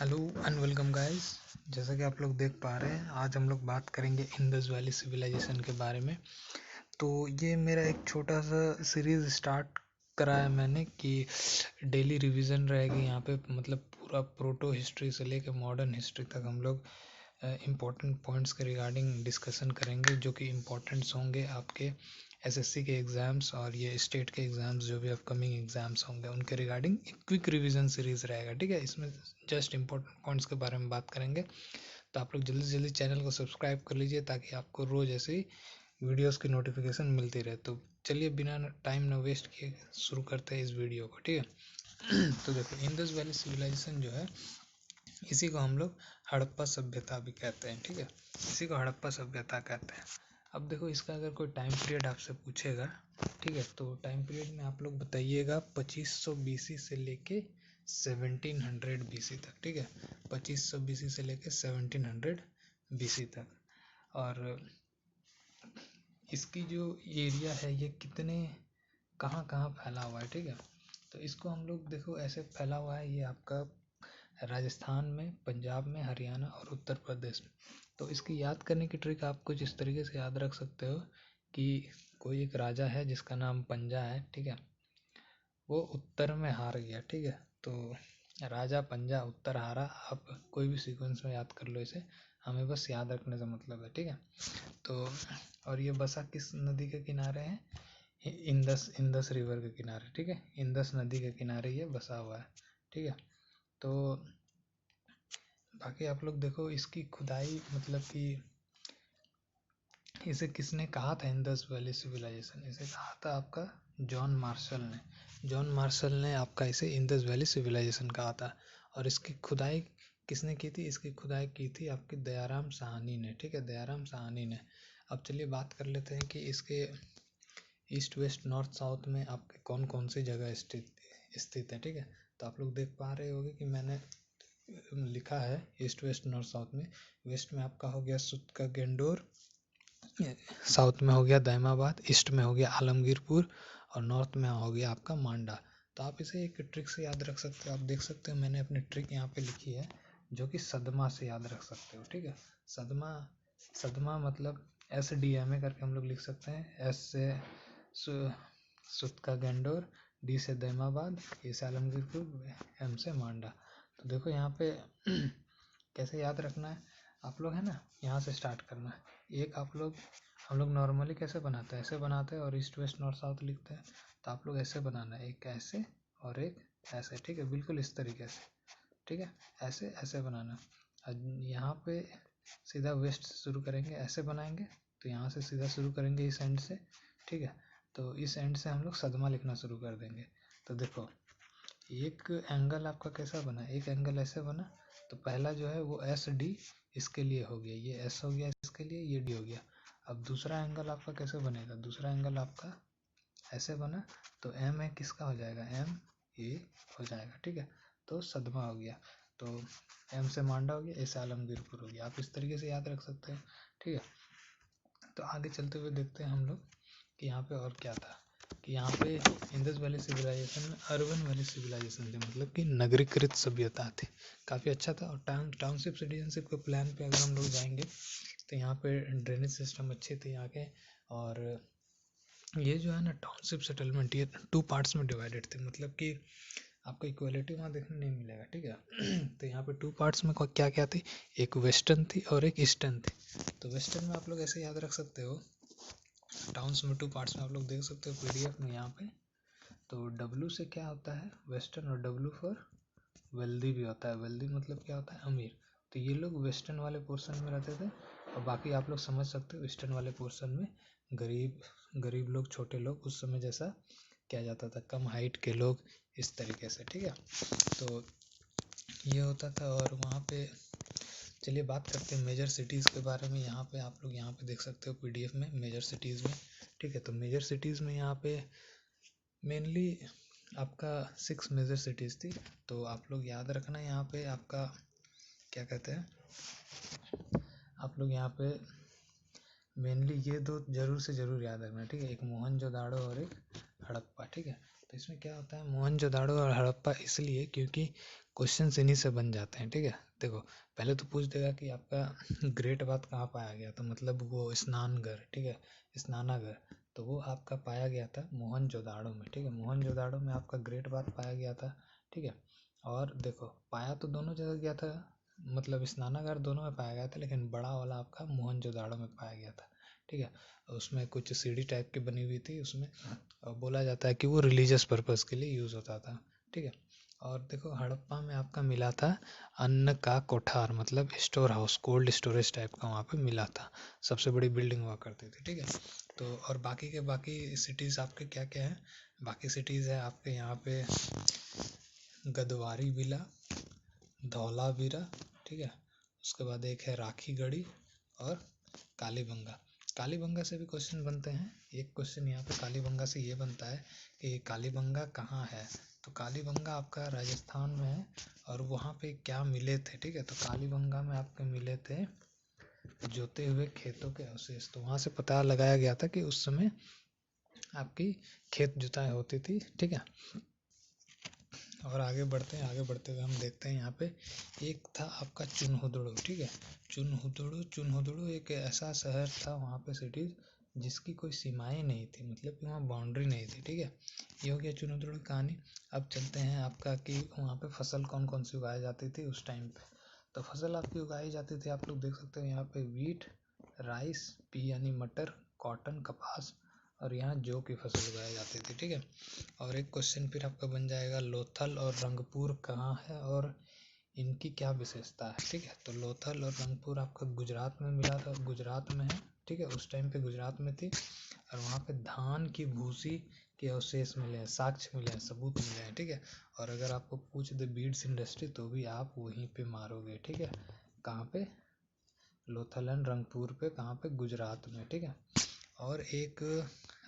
Hello and welcome guys. जैसा कि आप लोग देख पा रहे हैं, आज हम लोग बात करेंगे इंडस वैली सिविलाइजेशन के बारे में। तो ये मेरा एक छोटा सा सीरीज़ स्टार्ट करा है मैंने कि डेली रिवीजन रहेगी यहाँ पे, मतलब पूरा प्रोटो हिस्ट्री से लेकर मॉडर्न हिस्ट्री तक हम लोग इम्पोर्टेंट पॉइंट्स के रिगार्डिंग डिस्कशन करेंगे, जो कि इम्पोर्टेंट्स होंगे आपके एसएससी के एग्ज़ाम्स और ये स्टेट के एग्ज़ाम्स जो भी अपकमिंग एग्ज़ाम्स होंगे उनके रिगार्डिंग एक क्विक रिवीजन सीरीज़ रहेगा। ठीक है, इसमें जस्ट इम्पोर्टेंट पॉइंट्स के बारे में बात करेंगे। तो आप लोग जल्दी से जल्दी चैनल को सब्सक्राइब कर लीजिए ताकि आपको रोज़ ऐसी वीडियोस की नोटिफिकेशन मिलती रहे। तो चलिए बिना टाइम न वेस्ट किए शुरू करते हैं इस वीडियो को। ठीक है तो देखो, इंडस वैली सिविलाइजेशन जो है, इसी को हम लोग हड़प्पा सभ्यता भी कहते हैं। ठीक है, इसी को हड़प्पा सभ्यता कहते हैं। अब देखो, इसका अगर कोई टाइम पीरियड आपसे पूछेगा, ठीक है, तो टाइम पीरियड में आप लोग बताइएगा 2500 बीसी से लेके 1700 बीसी तक। ठीक है, 2500 बीसी से लेके 1700 बीसी तक। और इसकी जो एरिया है ये कितने कहाँ कहाँ फैला हुआ है। ठीक है, तो इसको हम लोग देखो ऐसे फैला हुआ है, ये आपका राजस्थान में, पंजाब में, हरियाणा और उत्तर प्रदेश में। तो इसकी याद करने की ट्रिक आप कुछ इस तरीके से याद रख सकते हो कि कोई एक राजा है जिसका नाम पंजा है। ठीक है, वो उत्तर में हार गया। ठीक है, तो राजा पंजा उत्तर हारा, आप कोई भी सीक्वेंस में याद कर लो इसे, हमें बस याद रखने से मतलब है। ठीक है, तो और ये बसा किस नदी के किनारे है? इंदस रिवर के किनारे। ठीक है, इंदस नदी के किनारे ये बसा हुआ है। ठीक है, तो बाकी आप लोग देखो, इसकी खुदाई मतलब कि इसे किसने कहा था इंडस वैली सिविलाइजेशन? इसे कहा था आपका जॉन मार्शल ने। जॉन मार्शल ने आपका इसे इंडस वैली सिविलाइजेशन कहा था। और इसकी खुदाई किसने की थी? इसकी खुदाई की थी आपकी दयाराम साहनी ने। ठीक है, दयाराम साहनी ने। अब चलिए बात कर लेते हैं कि इसके ईस्ट वेस्ट नॉर्थ साउथ में आपके कौन कौन सी जगह स्थित है। ठीक है, तो आप लोग देख पा रहे होंगे कि मैंने लिखा है ईस्ट वेस्ट नॉर्थ साउथ में। वेस्ट में आपका हो गया सुत का गेंडोर, साउथ में हो गया दैमाबाद, ईस्ट में हो गया आलमगीरपुर और नॉर्थ में हो गया आपका मांडा। तो आप इसे एक ट्रिक से याद रख सकते हो। आप देख सकते हो मैंने अपनी ट्रिक यहाँ पे लिखी है, जो कि सदमा से याद रख सकते हो। ठीक है, सदमा, सदमा मतलब SDMA करके हम लोग लिख सकते हैं। एस से सुत का गेंडोर, डी से दैमाबाद, ए से आलमगीरपुर, एम से मांडा। तो देखो यहाँ पे कैसे याद रखना है आप लोग, है ना, यहाँ से स्टार्ट करना है। एक आप लोग, हम लोग नॉर्मली कैसे बनाते हैं, ऐसे बनाते हैं और ईस्ट वेस्ट नॉर्थ साउथ लिखते हैं। तो आप लोग ऐसे बनाना है, एक ऐसे और एक ऐसे। ठीक है, बिल्कुल इस तरीके से। ठीक है, ऐसे ऐसे बनाना। यहाँ पे सीधा वेस्ट से शुरू करेंगे, ऐसे बनाएंगे, तो यहाँ से सीधा शुरू करेंगे इस एंड से। ठीक है, तो इस एंड से हम लोग सदमा लिखना शुरू कर देंगे। तो देखो, एक एंगल आपका कैसा बना, एक एंगल ऐसे बना, तो पहला जो है वो SD इसके लिए हो गया, ये S हो गया इसके लिए, ये D हो गया। अब दूसरा एंगल आपका कैसे बनेगा? दूसरा एंगल आपका ऐसे बना, तो M किसका हो जाएगा? MA हो जाएगा। ठीक है, तो सदमा हो गया। तो M से मांडा हो गया, A से आलमगीरपुर हो गया। आप इस तरीके से याद रख सकते हैं। ठीक है, तो आगे चलते हुए देखते हैं हम लोग कि यहाँ पे और क्या था। कि यहाँ पे इंडस वैली सिविलाइजेशन में अर्बन वैली सिविलाइजेशन थी, मतलब कि नगरीकृत सभ्यता थी। काफ़ी अच्छा था। और टाउनशिप सिटीजनशिप के प्लान पे अगर हम लोग जाएंगे तो यहाँ पे ड्रेनेज सिस्टम अच्छे थे यहाँ के। और ये जो है ना टाउनशिप सेटलमेंट, ये 2 पार्ट्स में डिवाइडेड थे, मतलब कि आपको इक्वलिटी वहाँ देखने नहीं मिलेगा। ठीक है तो यहाँ पे 2 पार्ट्स में क्या क्या थी? एक वेस्टर्न थी और एक ईस्टर्न थी। तो वेस्टर्न में आप लोग ऐसे याद रख सकते हो, टाउन्स में 2 पार्ट्स में आप लोग देख सकते हो PDF में यहाँ पे। तो W से क्या होता है? वेस्टर्न। और W फॉर वेल्दी भी होता है। वेल्दी मतलब क्या होता है? अमीर। तो ये लोग वेस्टर्न वाले पोर्शन में रहते थे, और बाकी आप लोग समझ सकते हो ईस्टर्न वाले पोर्शन में गरीब गरीब लोग, छोटे लोग, उस समय जैसा किया जाता था, कम हाइट के लोग, इस तरीके से। ठीक है, तो ये होता था। और वहाँ पे चलिए बात करते हैं मेजर सिटीज़ के बारे में। यहाँ पे आप लोग यहाँ पे देख सकते हो PDF में मेजर सिटीज़ में। ठीक है, तो मेजर सिटीज़ में यहाँ पे मेनली आपका 6 मेजर सिटीज़ थी। तो आप लोग याद रखना, यहाँ पे आपका क्या कहते हैं, आप लोग यहाँ पे मेनली ये 2 जरूर से जरूर याद रखना। ठीक है, एक मोहनजोदाड़ो और एक हड़प्पा। ठीक है, तो इसमें क्या होता है, मोहनजोदाड़ो और हड़प्पा इसलिए क्योंकि क्वेश्चन इन्हीं से बन जाते हैं, ठीक है। देखो पहले तो पूछ देगा कि आपका ग्रेट बाथ कहाँ पाया गया, तो मतलब वो स्नानघर, ठीक है, स्नानागार, तो वो आपका पाया गया था मोहनजोदाड़ो में, ठीक है। मोहनजोदाड़ो में आपका ग्रेट बाथ पाया गया था, ठीक है। और देखो पाया तो दोनों जगह गया था, मतलब स्नानागार दोनों में पाया गया था, लेकिन बड़ा वाला आपका मोहनजोदाड़ो में पाया गया था, ठीक है। उसमें कुछ सीढ़ी टाइप की बनी हुई थी उसमें, और बोला जाता है कि वो रिलीजियस पर्पस के लिए यूज़ होता था, ठीक है। और देखो हड़प्पा में आपका मिला था अन्न का कोठार, मतलब store house, cold storage type का वहाँ पे मिला था, सबसे बड़ी बिल्डिंग हुआ करती थी, ठीक है। तो और बाकी के बाकी सिटीज़ आपके क्या क्या हैं, बाकी सिटीज़ है आपके यहाँ पे गदवारी विला, धौलावीरा, ठीक है। उसके बाद एक है राखीगढ़ी और कालीबंगा। कालीबंगा से भी क्वेश्चन बनते हैं। एक क्वेश्चन यहाँ पे कालीबंगा से ये बनता है कि कालीबंगा कहाँ है, तो कालीबंगा आपका राजस्थान में है, और वहाँ पे क्या मिले थे, ठीक है। तो कालीबंगा में आपके मिले थे जोते हुए खेतों के अवशेष, तो वहाँ से पता लगाया गया था कि उस समय आपकी खेत जुताई होती थी, ठीक है। और आगे बढ़ते हैं, आगे बढ़ते हुए हम देखते हैं यहाँ पे एक था आपका चुनहुदड़ो, ठीक है। चुनहुदड़ो एक ऐसा शहर था वहाँ पे, सिटी जिसकी कोई सीमाएं नहीं थी, मतलब कि वहाँ बाउंड्री नहीं थी, ठीक है। ये हो गया चुनहुदड़ो की कहानी। अब चलते हैं आपका कि वहाँ पे फसल कौन कौन सी उगाई जाती थी उस टाइम पे। तो फसल आपकी उगाई जाती थी, आप लोग देख सकते हो यहाँ पे वीट, राइस, पी यानी मटर, कॉटन, कपास, और यहाँ जौ की फसल उगाई जाती थी, ठीक है। और एक क्वेश्चन फिर आपका बन जाएगा लोथल और रंगपुर कहाँ है और इनकी क्या विशेषता है, ठीक है। तो लोथल और रंगपुर आपका गुजरात में मिला था, गुजरात में है, ठीक है, उस टाइम पे गुजरात में थी। और वहाँ पे धान की भूसी के अवशेष मिले हैं, साक्ष्य मिले हैं, सबूत मिले हैं, ठीक है। और अगर आपको पूछ दे बीड्स इंडस्ट्री तो भी आप वहीं पे मारोगे, ठीक है। कहाँ पे, लोथल एंड रंगपुर पे, कहाँ पे, गुजरात में, ठीक है। और एक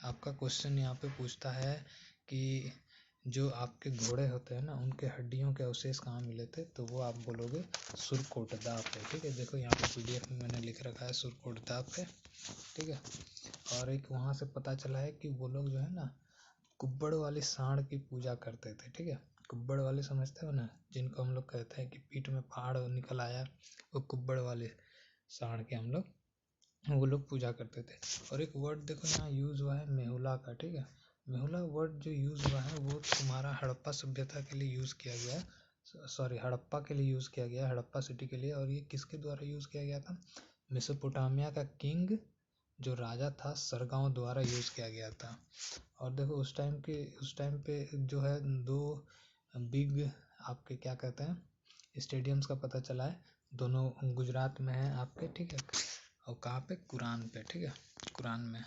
आपका क्वेश्चन यहाँ पे पूछता है कि जो आपके घोड़े होते हैं ना, उनके हड्डियों के अवशेष कहाँ मिले थे, तो वो आप बोलोगे सुरकोटदा पे, ठीक है। देखो यहाँ पे PDF में मैंने लिख रखा है सुरकोटदा पे, ठीक है। और एक वहाँ से पता चला है कि वो लोग जो है ना कुब्बड़ वाली सांड की पूजा करते थे, ठीक है। कुब्बड़ वाले समझते हो ना, जिनको हम लोग कहते हैं कि पीठ में पहाड़ निकल आया, वो कुब्बड़ वाले सांड के हम लोग, वो लोग पूजा करते थे। और एक वर्ड देखो यहाँ यूज़ हुआ है मेहुला का, ठीक है। मेहुला वर्ड जो यूज़ हुआ है वो तुम्हारा हड़प्पा सभ्यता के लिए यूज़ किया गया है, सॉरी हड़प्पा के लिए यूज़ किया गया है, हड़प्पा सिटी के लिए। और ये किसके द्वारा यूज़ किया गया था, मेसोपोटामिया का किंग जो राजा था सरगांव द्वारा यूज़ किया गया था। और देखो उस टाइम पे जो है दो बिग आपके क्या कहते हैं स्टेडियम्स का पता चला है, दोनों गुजरात में है आपके, ठीक है। और कहाँ पे, कुरान पे, ठीक है, कुरान में।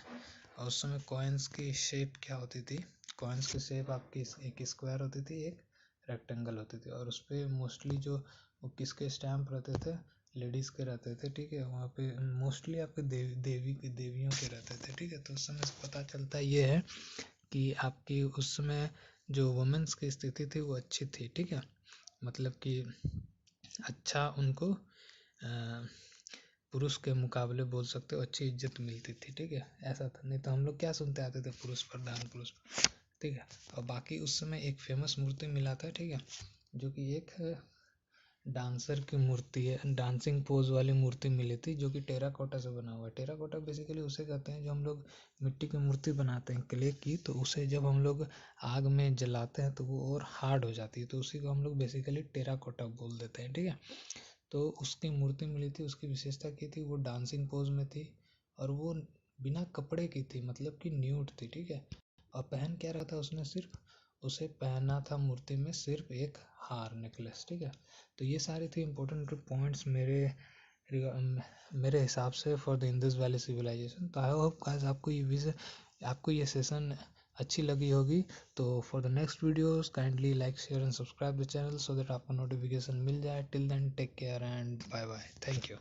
और उस समय कॉइन्स की शेप क्या होती थी, कॉइन्स की शेप आपकी एक स्क्वायर होती थी, एक रेक्टेंगल होती थी, और उस पर मोस्टली जो वो किसके स्टैम्प रहते थे, लेडीज़ के रहते थे, ठीक है। वहाँ पे मोस्टली आपके देवियों के रहते थे, ठीक है। तो उस समय से पता चलता ये है कि आपकी उस समय जो वुमेन्स की स्थिति थी वो अच्छी थी, ठीक है। मतलब कि अच्छा उनको पुरुष के मुकाबले बोल सकते हो अच्छी इज्जत मिलती थी, ठीक है। ऐसा था, नहीं तो हम लोग क्या सुनते आते थे, पुरुष प्रधान पुरुष, ठीक है। और बाकी उस समय एक फेमस मूर्ति मिला था, ठीक है, जो कि एक डांसर की मूर्ति है, डांसिंग पोज वाली मूर्ति मिली थी, जो कि टेराकोटा से बना हुआ है। टेराकोटा बेसिकली उसे कहते हैं जो हम लोग मिट्टी की मूर्ति बनाते हैं क्ले की, तो उसे जब हम लोग आग में जलाते हैं तो वो और हार्ड हो जाती है, तो उसी को हम लोग बेसिकली टेराकोटा बोल देते हैं, ठीक है। तो उसकी मूर्ति मिली थी, उसकी विशेषता की थी वो डांसिंग पोज में थी, और वो बिना कपड़े की थी, मतलब कि न्यूड थी, ठीक है। और पहन क्या रहा था उसने, सिर्फ उसे पहना था मूर्ति में सिर्फ एक हार, नेकलेस, ठीक है। तो ये सारे थे इम्पोर्टेंट पॉइंट्स मेरे हिसाब से for the Indus valley civilisation. तो आई होप गाइस आपको ये सेशन अच्छी लगी होगी। तो for the next videos kindly like share and subscribe the channel so that आपको नोटिफिकेशन मिल जाए। Till then take care and bye bye, thank you.